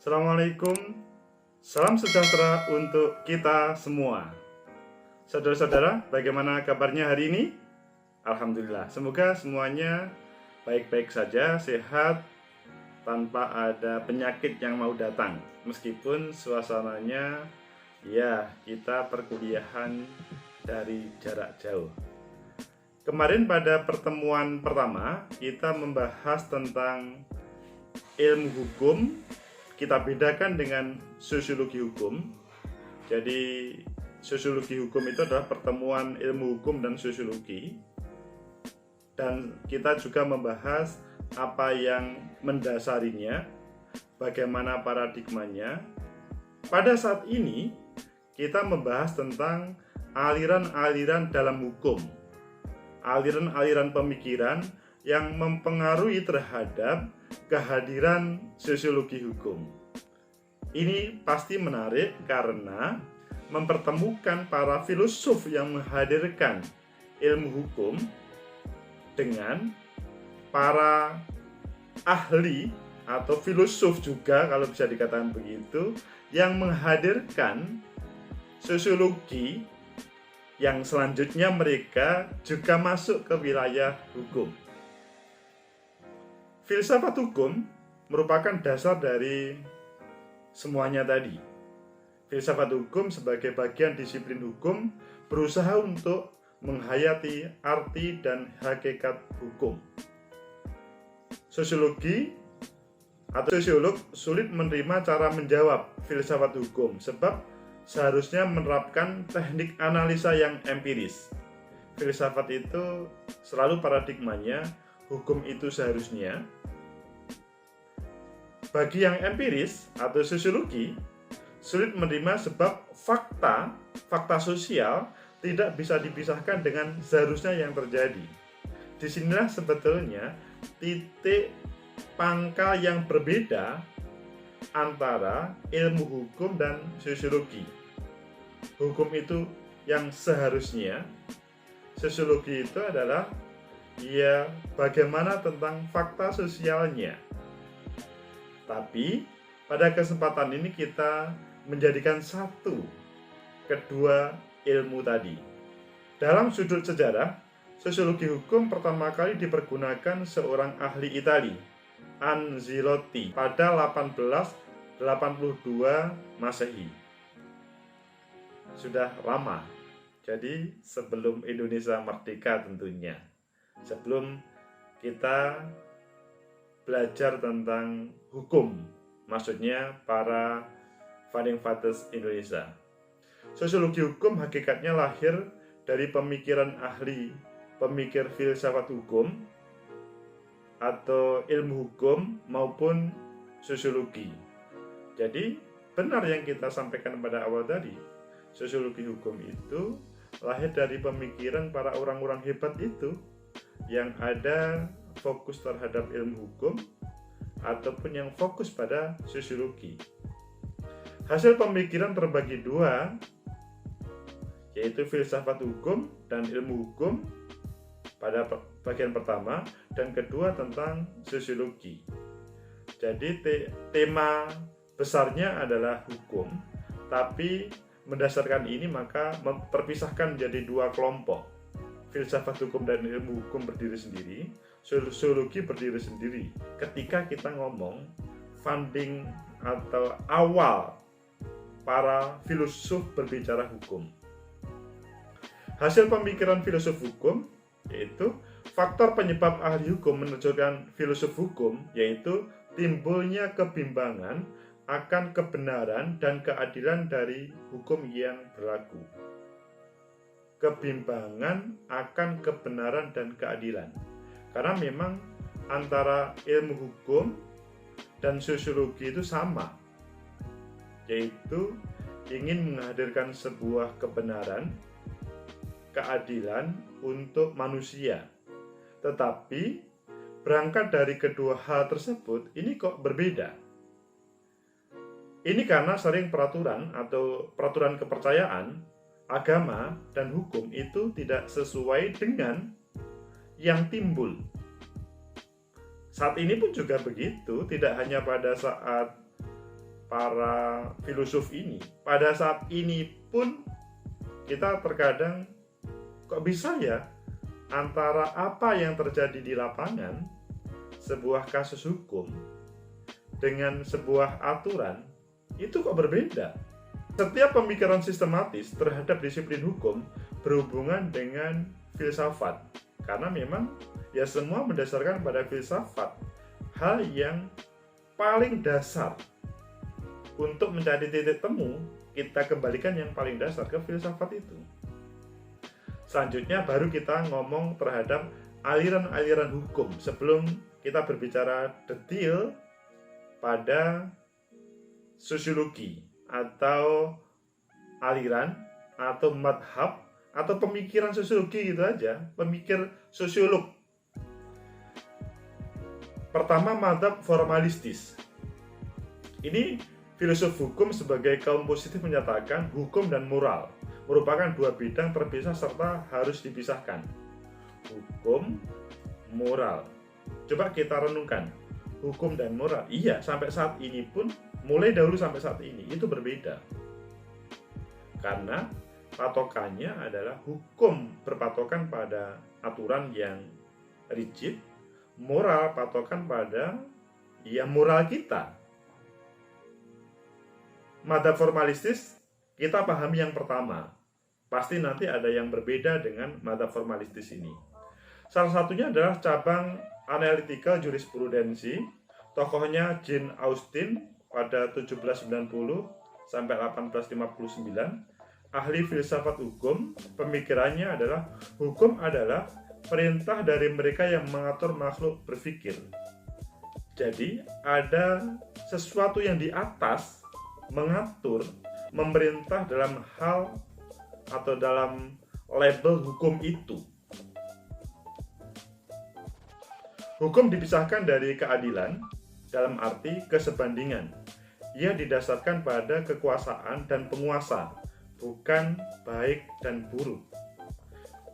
Assalamualaikum, salam sejahtera untuk kita semua. Saudara-saudara, bagaimana kabarnya hari ini? Alhamdulillah, semoga semuanya baik-baik saja, sehat, tanpa ada penyakit yang mau datang. Meskipun suasananya, ya, kita perkuliahan dari jarak jauh. Kemarin pada pertemuan pertama, kita membahas tentang ilmu hukum. Kita bedakan dengan sosiologi hukum. Jadi sosiologi hukum itu adalah pertemuan ilmu hukum dan sosiologi. Dan kita juga membahas apa yang mendasarinya, bagaimana paradigmanya. Pada saat ini kita membahas tentang aliran-aliran dalam hukum, aliran-aliran pemikiran yang mempengaruhi terhadap kehadiran sosiologi hukum. Ini pasti menarik karena mempertemukan para filosof yang menghadirkan ilmu hukum dengan para ahli atau filosof juga, kalau bisa dikatakan begitu, yang menghadirkan sosiologi yang selanjutnya mereka juga masuk ke wilayah hukum. Filsafat hukum merupakan dasar dari semuanya tadi. Filsafat hukum sebagai bagian disiplin hukum berusaha untuk menghayati arti dan hakikat hukum. Sosiologi atau sosiolog sulit menerima cara menjawab filsafat hukum sebab seharusnya menerapkan teknik analisa yang empiris. Filsafat itu selalu paradigmanya hukum itu seharusnya. Bagi yang empiris atau sosiologi sulit menerima sebab fakta sosial tidak bisa dipisahkan dengan seharusnya yang terjadi. Disinilah sebetulnya titik pangkal yang berbeda antara ilmu hukum dan sosiologi. Hukum itu yang seharusnya, sosiologi itu adalah ya bagaimana tentang fakta sosialnya. Tapi pada kesempatan ini kita menjadikan satu kedua ilmu tadi. Dalam sudut sejarah, sosiologi hukum pertama kali dipergunakan seorang ahli Itali, Anzilotti, pada 1882 Masehi. Sudah lama. Jadi sebelum Indonesia merdeka tentunya. Sebelum kita belajar tentang hukum, maksudnya para founding fathers Indonesia. Sosiologi hukum hakikatnya lahir dari pemikiran ahli pemikir filsafat hukum atau ilmu hukum maupun sosiologi. Jadi benar yang kita sampaikan pada awal tadi, sosiologi hukum itu lahir dari pemikiran para orang-orang hebat itu yang ada fokus terhadap ilmu hukum ataupun yang fokus pada sosiologi. Hasil pemikiran terbagi dua, yaitu filsafat hukum dan ilmu hukum pada bagian pertama, dan kedua tentang sosiologi. Jadi tema besarnya adalah hukum, tapi berdasarkan ini maka terpisahkan menjadi dua kelompok. Filsafat hukum dan ilmu hukum berdiri sendiri, sosiologi berdiri sendiri. Ketika kita ngomong founding atau awal para filosof berbicara hukum, hasil pemikiran filosof hukum yaitu faktor penyebab ahli hukum menerjunkan filosof hukum, yaitu timbulnya kebimbangan akan kebenaran dan keadilan dari hukum yang berlaku. Kebimbangan akan kebenaran dan keadilan. Karena memang antara ilmu hukum dan sosiologi itu sama, yaitu ingin menghadirkan sebuah kebenaran, keadilan untuk manusia. Tetapi berangkat dari kedua hal tersebut, ini kok berbeda. Ini karena sering peraturan atau peraturan kepercayaan agama dan hukum itu tidak sesuai dengan yang timbul. Saat ini pun juga begitu, tidak hanya pada saat para filosof ini, pada saat ini pun kita terkadang kok bisa ya antara apa yang terjadi di lapangan, sebuah kasus hukum, dengan sebuah aturan, itu kok berbeda. Setiap pemikiran sistematis terhadap disiplin hukum berhubungan dengan filsafat, karena memang ya semua mendasarkan pada filsafat, hal yang paling dasar. Untuk mencari titik temu, kita kembalikan yang paling dasar ke filsafat itu. Selanjutnya baru kita ngomong terhadap aliran-aliran hukum sebelum kita berbicara detail pada sosiologi atau aliran atau madhab atau pemikiran sosiologi gitu aja, pemikir sosiolog. Pertama, madhab formalistis. Ini filosof hukum sebagai kaum positif menyatakan hukum dan moral merupakan dua bidang terpisah serta harus dipisahkan. Hukum, moral. Coba kita renungkan. Hukum dan moral. Iya, sampai saat ini pun, mulai dahulu sampai saat ini, itu berbeda. Karena patokannya adalah hukum berpatokan pada aturan yang rigid, moral patokan pada ya moral kita. Madhab formalistis kita pahami yang pertama. Pasti nanti ada yang berbeda dengan madhab formalistis ini. Salah satunya adalah cabang analytical jurisprudensi, tokohnya Jane Austen pada 1790 sampai 1859. Ahli filsafat hukum, pemikirannya adalah hukum adalah perintah dari mereka yang mengatur makhluk berpikir. Jadi ada sesuatu yang di atas mengatur, memerintah dalam hal atau dalam label hukum itu. Hukum dipisahkan dari keadilan dalam arti kesebandingan. Ia didasarkan pada kekuasaan dan penguasa, bukan baik dan buruk.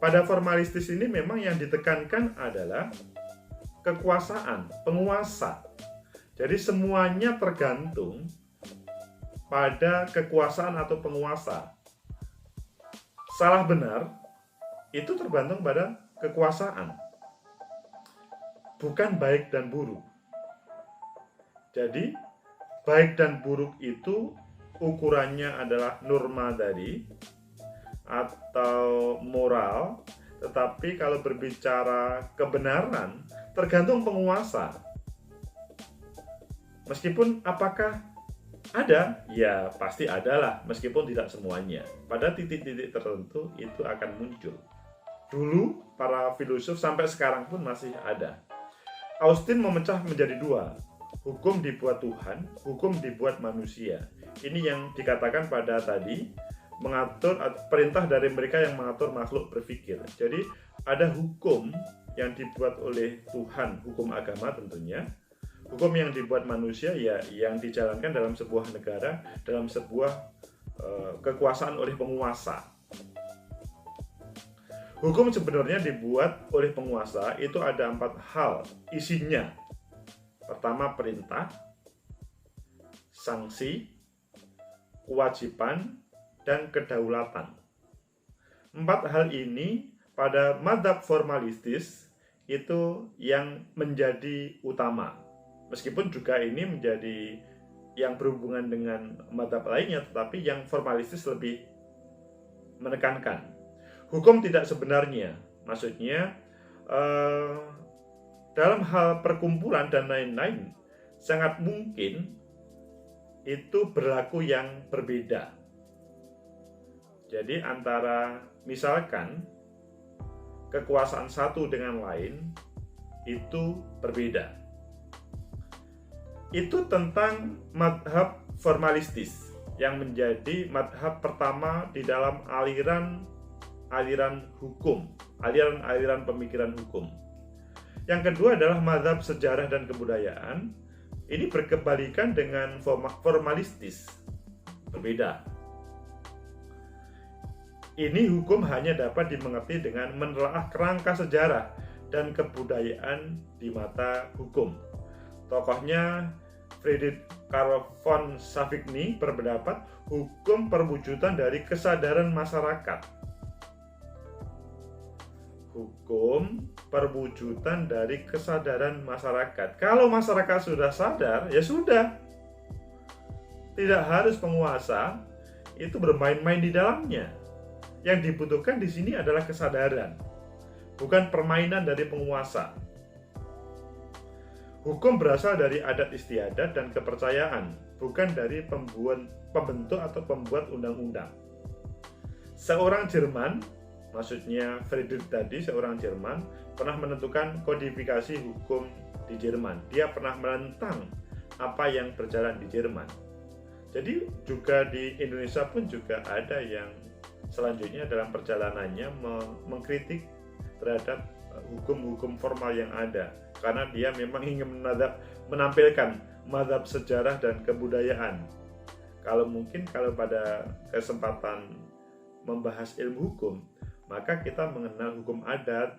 Pada formalistis ini memang yang ditekankan adalah kekuasaan, penguasa. Jadi semuanya tergantung pada kekuasaan atau penguasa. Salah benar itu tergantung pada kekuasaan, bukan baik dan buruk. Jadi baik dan buruk itu ukurannya adalah norma tadi atau moral, tetapi kalau berbicara kebenaran tergantung penguasa. Meskipun apakah ada? Ya pasti adalah, meskipun tidak semuanya. Pada titik-titik tertentu itu akan muncul. Dulu para filosof sampai sekarang pun masih ada. Austen memecah menjadi dua. Hukum dibuat Tuhan, hukum dibuat manusia. Ini yang dikatakan pada tadi, mengatur perintah dari mereka yang mengatur makhluk berpikir. Jadi ada hukum yang dibuat oleh Tuhan, hukum agama tentunya. Hukum yang dibuat manusia ya yang dijalankan dalam sebuah negara, dalam sebuah kekuasaan oleh penguasa. Hukum sebenarnya dibuat oleh penguasa itu ada 4 hal isinya. Pertama, perintah, sanksi, kewajiban, dan kedaulatan. 4 hal ini pada madhab formalistis itu yang menjadi utama. Meskipun juga ini menjadi yang berhubungan dengan madhab lainnya, tetapi yang formalistis lebih menekankan. Hukum tidak sebenarnya, maksudnya dalam hal perkumpulan dan lain-lain, sangat mungkin itu berlaku yang berbeda. Jadi antara misalkan kekuasaan satu dengan lain itu berbeda. Itu tentang madhab formalistis yang menjadi madhab pertama di dalam aliran hukum, aliran pemikiran hukum. Yang kedua adalah madhab sejarah dan kebudayaan. Ini berkebalikan dengan formalistis, berbeda. Ini hukum hanya dapat dimengerti dengan menelaah kerangka sejarah dan kebudayaan di mata hukum. Tokohnya Friedrich Karl von Savigny berpendapat hukum perwujudan dari kesadaran masyarakat. Hukum perwujudan dari kesadaran masyarakat. Kalau masyarakat sudah sadar, ya sudah. Tidak harus penguasa itu bermain-main di dalamnya. Yang dibutuhkan di sini adalah kesadaran, bukan permainan dari penguasa. Hukum berasal dari adat istiadat dan kepercayaan, bukan dari pembentuk atau pembuat undang-undang. Seorang Jerman, maksudnya Friedrich tadi, seorang Jerman pernah menentukan kodifikasi hukum di Jerman. Dia pernah menentang apa yang berjalan di Jerman. Jadi juga di Indonesia pun juga ada yang selanjutnya dalam perjalanannya mengkritik terhadap hukum-hukum formal yang ada, karena dia memang ingin menampilkan mazhab sejarah dan kebudayaan. Kalau pada kesempatan membahas ilmu hukum, maka kita mengenal hukum adat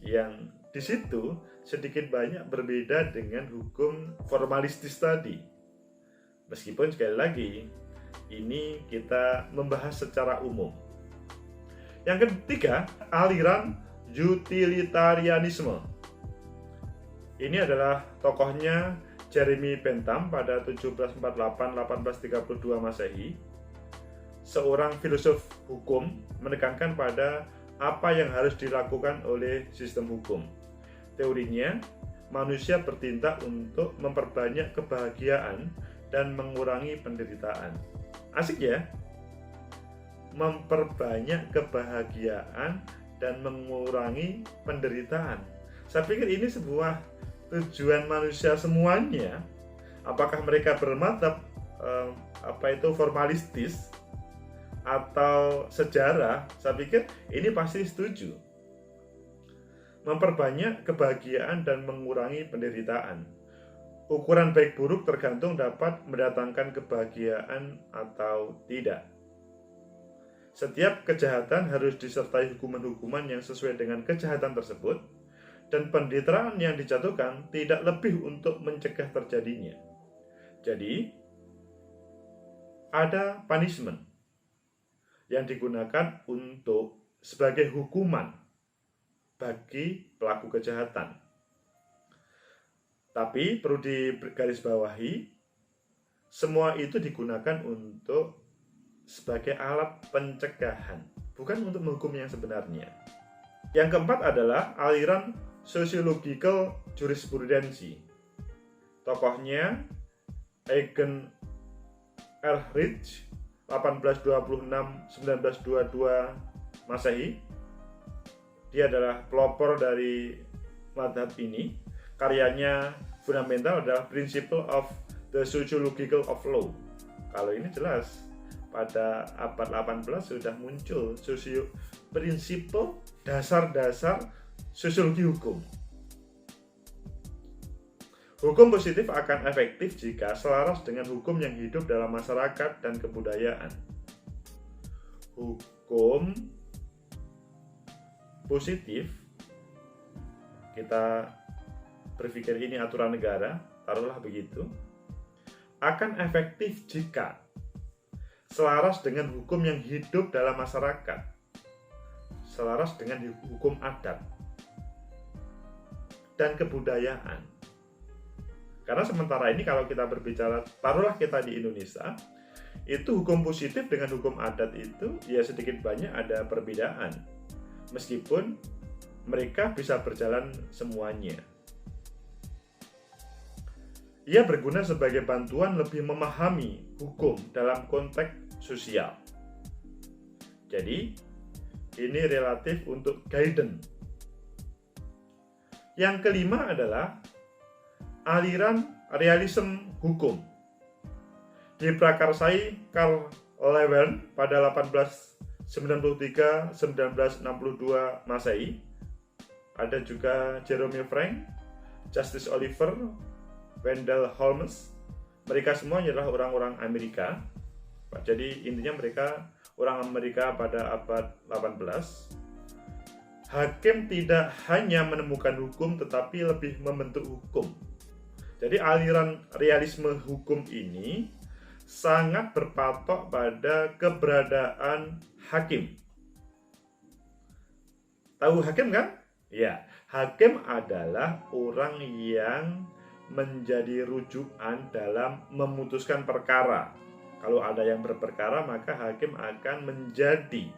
yang di situ sedikit banyak berbeda dengan hukum formalistis tadi. Meskipun sekali lagi ini kita membahas secara umum. Yang ketiga, aliran utilitarianisme. Ini adalah tokohnya Jeremy Bentham pada 1748-1832 Masehi. Seorang filsuf hukum menekankan pada apa yang harus dilakukan oleh sistem hukum. Teorinya, manusia bertindak untuk memperbanyak kebahagiaan dan mengurangi penderitaan. Asik ya? Memperbanyak kebahagiaan dan mengurangi penderitaan. Saya pikir ini sebuah tujuan manusia semuanya. Apakah mereka bermadzhab formalistis atau sejarah, saya pikir ini pasti setuju. Memperbanyak kebahagiaan dan mengurangi penderitaan. Ukuran baik buruk tergantung dapat mendatangkan kebahagiaan atau tidak. Setiap kejahatan harus disertai hukuman-hukuman yang sesuai dengan kejahatan tersebut, dan penderitaan yang dijatuhkan tidak lebih untuk mencegah terjadinya. Jadi, ada punishment yang digunakan sebagai hukuman bagi pelaku kejahatan. Tapi perlu digarisbawahi, semua itu digunakan sebagai alat pencegahan, bukan untuk menghukum yang sebenarnya. Yang keempat adalah aliran sociological jurisprudensi. Tokohnya Eugen Ehrlich, 1826-1922 Masehi. Dia adalah pelopor dari mazhab ini. Karyanya fundamental adalah Principle of the Sociological of Law. Kalau ini jelas pada abad 18 sudah muncul prinsip dasar-dasar sosiologi hukum. Hukum positif akan efektif jika selaras dengan hukum yang hidup dalam masyarakat dan kebudayaan. Hukum positif, kita berpikir ini aturan negara, taruhlah begitu, akan efektif jika selaras dengan hukum yang hidup dalam masyarakat, selaras dengan hukum adat dan kebudayaan. Karena sementara ini kalau kita berbicara, taruhlah kita di Indonesia, itu hukum positif dengan hukum adat itu ya sedikit banyak ada perbedaan, meskipun mereka bisa berjalan semuanya. Ia berguna sebagai bantuan lebih memahami hukum dalam konteks sosial. Jadi, ini relatif untuk guidance. Yang kelima adalah aliran realisme hukum. Diprakarsai Karl Lewin pada 1893-1962 Masehi. Ada juga Jerome Frank, Justice Oliver, Wendell Holmes. Mereka semua adalah orang-orang Amerika. Jadi intinya mereka orang Amerika pada abad 18. Hakim tidak hanya menemukan hukum tetapi lebih membentuk hukum. Jadi aliran realisme hukum ini sangat berpatok pada keberadaan hakim. Tahu hakim kan? Ya, hakim adalah orang yang menjadi rujukan dalam memutuskan perkara. Kalau ada yang berperkara, maka hakim akan menjadi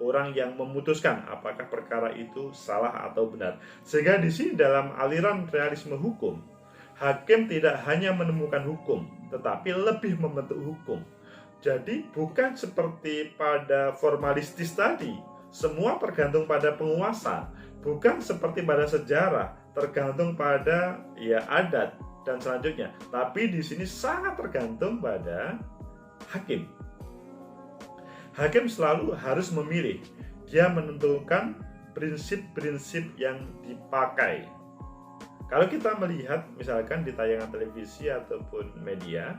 orang yang memutuskan apakah perkara itu salah atau benar. Sehingga di sini dalam aliran realisme hukum, hakim tidak hanya menemukan hukum, tetapi lebih membentuk hukum. Jadi bukan seperti pada formalistis tadi, semua tergantung pada penguasa. Bukan seperti pada sejarah, tergantung pada adat dan selanjutnya. Tapi di sini sangat tergantung pada hakim. Hakim selalu harus memilih. Dia menentukan prinsip-prinsip yang dipakai. Kalau kita melihat misalkan di tayangan televisi ataupun media,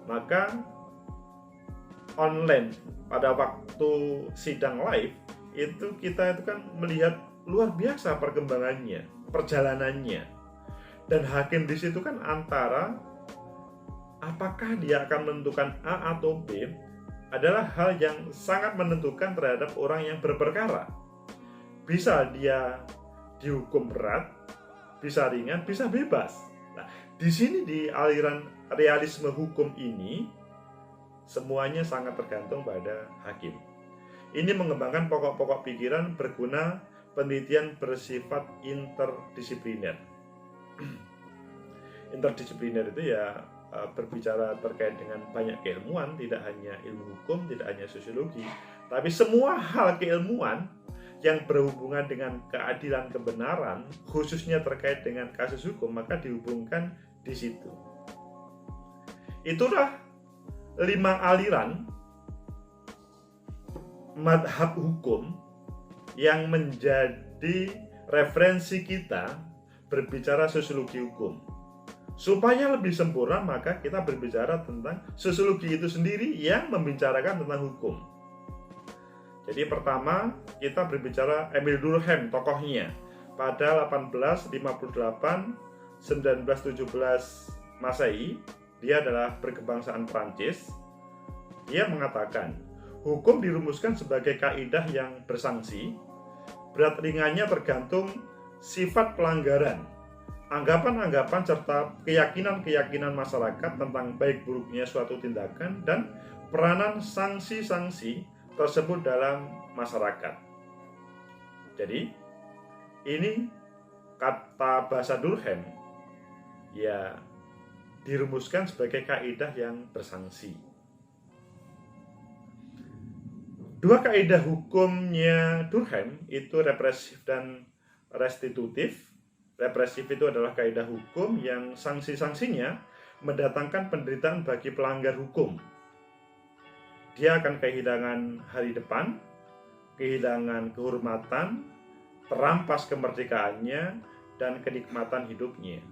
maka online pada waktu sidang live itu kita itu kan melihat luar biasa perkembangannya, perjalanannya. Dan hakim di situ kan antara apakah dia akan menentukan A atau B adalah hal yang sangat menentukan terhadap orang yang berperkara. Bisa dia dihukum berat, bisa ringan, bisa bebas. Nah, di sini di aliran realisme hukum ini semuanya sangat tergantung pada hakim. Ini mengembangkan pokok-pokok pikiran berguna penelitian bersifat interdisipliner. Interdisipliner itu berbicara terkait dengan banyak keilmuan, tidak hanya ilmu hukum, tidak hanya sosiologi, tapi semua hal keilmuan yang berhubungan dengan keadilan kebenaran, khususnya terkait dengan kasus hukum, maka dihubungkan di situ. Itulah 5 aliran madhab hukum yang menjadi referensi kita berbicara sosiologi hukum. Supaya lebih sempurna, maka kita berbicara tentang sosiologi itu sendiri yang membicarakan tentang hukum. Jadi pertama, kita berbicara Émile Durkheim, tokohnya. Pada 1858-1917 Masehi, dia adalah berkebangsaan Prancis. Dia mengatakan, hukum dirumuskan sebagai kaidah yang bersanksi. Berat ringannya tergantung sifat pelanggaran, anggapan-anggapan serta keyakinan-keyakinan masyarakat tentang baik buruknya suatu tindakan dan peranan sanksi-sanksi tersebut dalam masyarakat. Jadi, ini kata bahasa Durkheim dirumuskan sebagai kaidah yang bersanksi. 2 kaidah hukumnya Durkheim itu represif dan restitutif. Represif itu adalah kaidah hukum yang sanksi-sanksinya mendatangkan penderitaan bagi pelanggar hukum. Dia akan kehilangan hari depan, kehilangan kehormatan, terampas kemerdekaannya, dan kenikmatan hidupnya.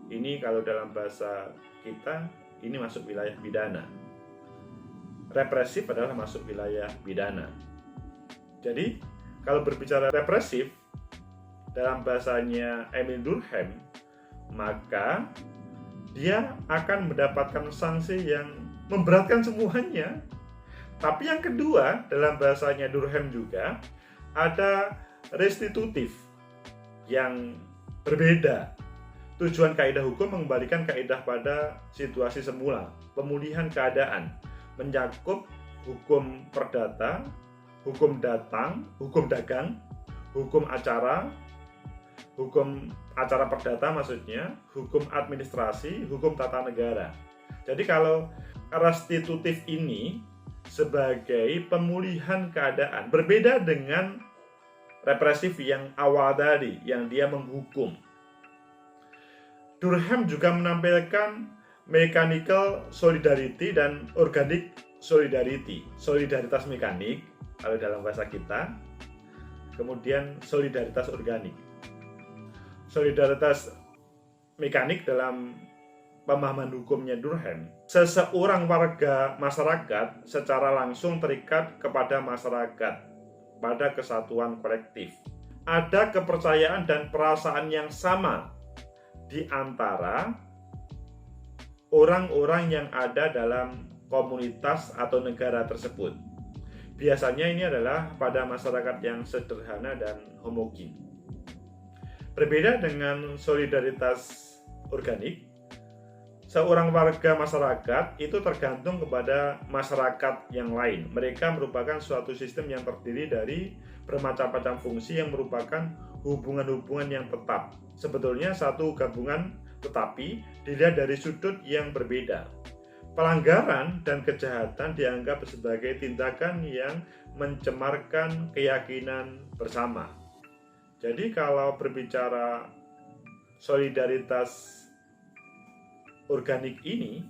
Ini kalau dalam bahasa kita, ini masuk wilayah pidana. Represif adalah masuk wilayah pidana. Jadi, kalau berbicara represif, dalam bahasanya Émile Durkheim, maka dia akan mendapatkan sanksi yang memberatkan semuanya. Tapi yang kedua, dalam bahasanya Durkheim juga, ada restitutif yang berbeda. Tujuan kaidah hukum mengembalikan kaidah pada situasi semula, pemulihan keadaan, mencakup hukum perdata, hukum datang, hukum dagang, hukum acara perdata maksudnya, hukum administrasi, hukum tata negara. Jadi kalau restitutif ini sebagai pemulihan keadaan, berbeda dengan represif yang awal tadi, yang dia menghukum. Durkheim juga menampilkan mechanical solidarity dan organic solidarity. Solidaritas mekanik kalau dalam bahasa kita, kemudian solidaritas organik. Solidaritas mekanik dalam pemahaman hukumnya Durkheim, seseorang warga masyarakat secara langsung terikat kepada masyarakat pada kesatuan kolektif. Ada kepercayaan dan perasaan yang sama di antara orang-orang yang ada dalam komunitas atau negara tersebut. Biasanya ini adalah pada masyarakat yang sederhana dan homogen. Berbeda dengan solidaritas organik, seorang warga masyarakat itu tergantung kepada masyarakat yang lain. Mereka merupakan suatu sistem yang terdiri dari bermacam-macam fungsi yang merupakan hubungan-hubungan yang tetap. Sebetulnya satu gabungan tetapi dilihat dari sudut yang berbeda. Pelanggaran dan kejahatan dianggap sebagai tindakan yang mencemarkan keyakinan bersama. Jadi kalau berbicara solidaritas organik ini,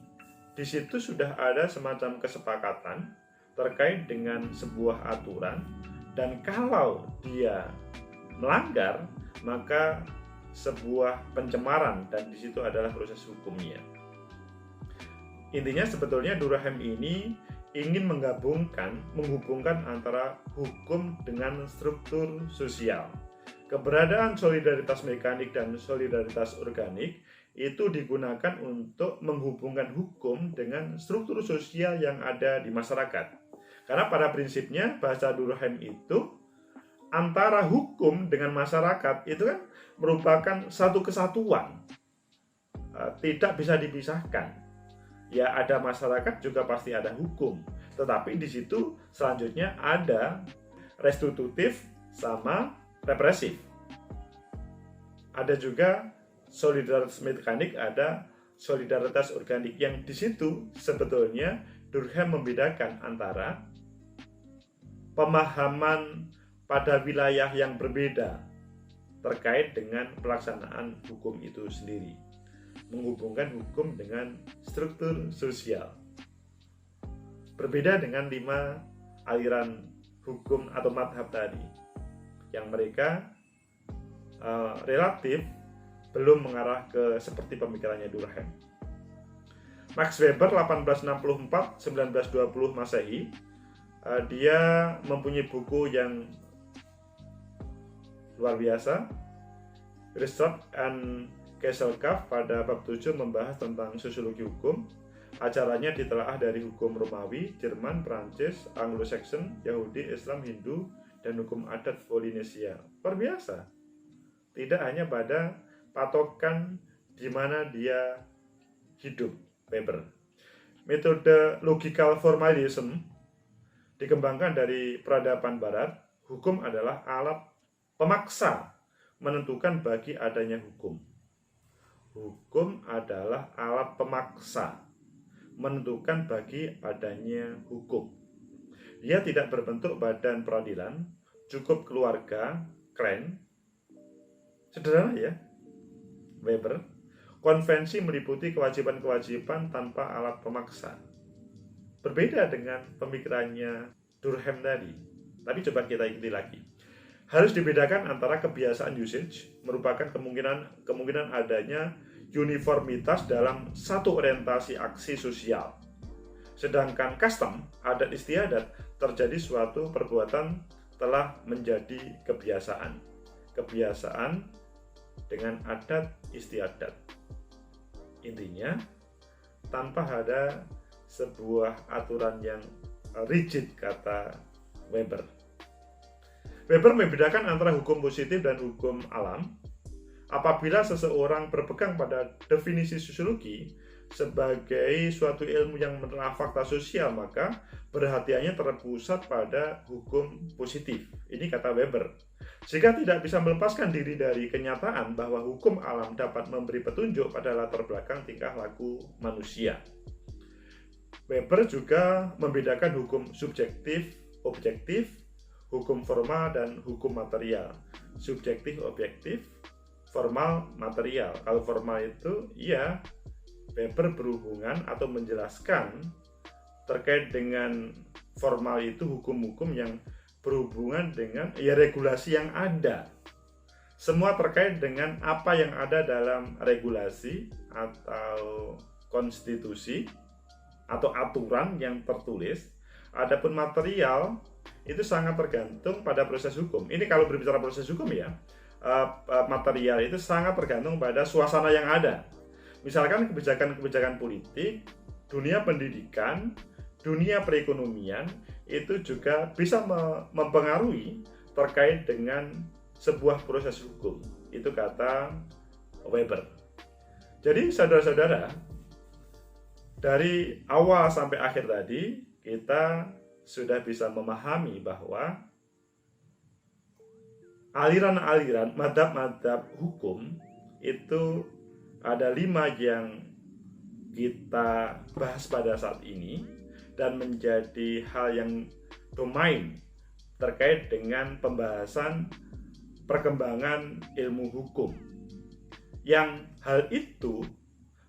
di situ sudah ada semacam kesepakatan terkait dengan sebuah aturan, dan kalau dia melanggar maka sebuah pencemaran, dan di situ adalah proses hukumnya. Intinya sebetulnya Durkheim ini ingin menghubungkan antara hukum dengan struktur sosial. Keberadaan solidaritas mekanik dan solidaritas organik itu digunakan untuk menghubungkan hukum dengan struktur sosial yang ada di masyarakat. Karena pada prinsipnya bahasa Durkheim itu antara hukum dengan masyarakat itu kan merupakan satu kesatuan, tidak bisa dipisahkan. Ya, ada masyarakat juga pasti ada hukum, tetapi di situ selanjutnya ada restitutif sama represif. Ada juga solidaritas mekanik, ada solidaritas organik, yang di situ sebetulnya Durkheim membedakan antara pemahaman pada wilayah yang berbeda terkait dengan pelaksanaan hukum itu sendiri, menghubungkan hukum dengan struktur sosial. Berbeda dengan 5 aliran hukum atau madhab tadi, yang mereka relatif belum mengarah ke seperti pemikirannya Durkheim. Max Weber 1864-1920 Masehi, dia mempunyai buku yang luar biasa, Ristoff and Kesselkaff, pada bab 7 membahas tentang sosiologi hukum. Acaranya ditelaah dari hukum Romawi, Jerman, Prancis, Anglo-Saxon, Yahudi, Islam, Hindu, dan hukum adat Polinesia. Luar biasa. Tidak hanya pada patokan di mana dia hidup, Weber. Metode logical formalism dikembangkan dari peradaban barat. Hukum adalah alat pemaksa menentukan bagi adanya hukum. Hukum adalah alat pemaksa menentukan bagi adanya hukum. Dia tidak berbentuk badan peradilan, cukup keluarga, klan. Sederhana ya, Weber. Konvensi meliputi kewajiban-kewajiban tanpa alat pemaksa. Berbeda dengan pemikirannya Durkheim tadi. Tapi coba kita ikuti lagi. Harus dibedakan antara kebiasaan usage, merupakan kemungkinan adanya uniformitas dalam satu orientasi aksi sosial. Sedangkan custom, adat istiadat, terjadi suatu perbuatan telah menjadi kebiasaan. Kebiasaan dengan adat istiadat. Intinya, tanpa ada sebuah aturan yang rigid, kata Weber. Weber membedakan antara hukum positif dan hukum alam. Apabila seseorang berpegang pada definisi sosiologi sebagai suatu ilmu yang menelaah fakta sosial, maka perhatiannya terpusat pada hukum positif. Ini kata Weber. Jika tidak bisa melepaskan diri dari kenyataan bahwa hukum alam dapat memberi petunjuk pada latar belakang tingkah laku manusia. Weber juga membedakan hukum subjektif, objektif, hukum formal, dan hukum material. Subjektif, objektif, formal, material. Kalau formal itu, ya, Weber berhubungan atau menjelaskan terkait dengan formal itu hukum-hukum yang berhubungan dengan regulasi yang ada. Semua terkait dengan apa yang ada dalam regulasi atau konstitusi atau aturan yang tertulis. Adapun material itu sangat tergantung pada proses hukum. Ini kalau berbicara proses hukum ya, material itu sangat tergantung pada suasana yang ada. Misalkan kebijakan-kebijakan politik, dunia pendidikan, dunia perekonomian itu juga bisa mempengaruhi terkait dengan sebuah proses hukum. Itu kata Weber. Jadi saudara-saudara, dari awal sampai akhir tadi kita sudah bisa memahami bahwa aliran-aliran madhab-madhab hukum itu ada 5 yang kita bahas pada saat ini dan menjadi hal yang domain terkait dengan pembahasan perkembangan ilmu hukum, yang hal itu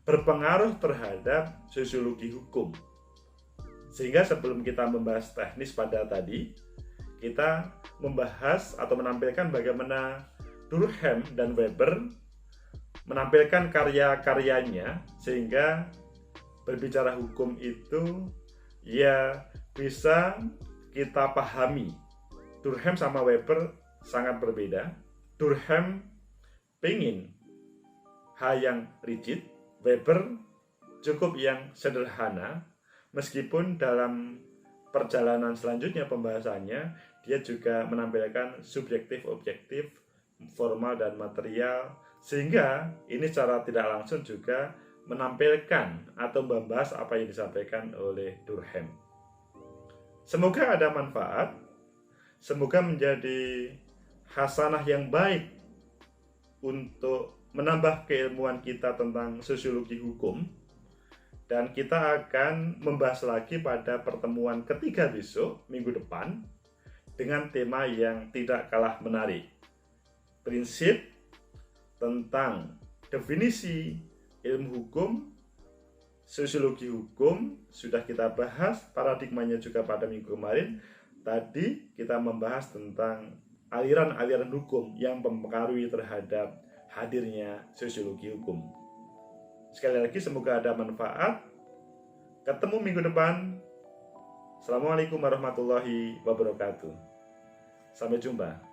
berpengaruh terhadap sosiologi hukum. Sehingga sebelum kita membahas teknis pada tadi, kita membahas atau menampilkan bagaimana Durkheim dan Weber menampilkan karya-karyanya, sehingga berbicara hukum itu ya bisa kita pahami. Durkheim sama Weber sangat berbeda. Durkheim pengen hal yang rigid, Weber cukup yang sederhana, meskipun dalam perjalanan selanjutnya pembahasannya dia juga menampilkan subjektif, objektif, formal dan material, sehingga ini secara tidak langsung juga menampilkan atau membahas apa yang disampaikan oleh Durkheim. Semoga ada manfaat, semoga menjadi hasanah yang baik untuk menambah keilmuan kita tentang sosiologi hukum, dan kita akan membahas lagi pada pertemuan ketiga besok, minggu depan, dengan tema yang tidak kalah menarik. Prinsip tentang definisi ilmu hukum, sosiologi hukum sudah kita bahas, paradigmanya juga pada minggu kemarin. Tadi kita membahas tentang aliran-aliran hukum yang mempengaruhi terhadap hadirnya sosiologi hukum. Sekali lagi semoga ada manfaat. Ketemu minggu depan. Assalamualaikum warahmatullahi wabarakatuh. Sampai jumpa.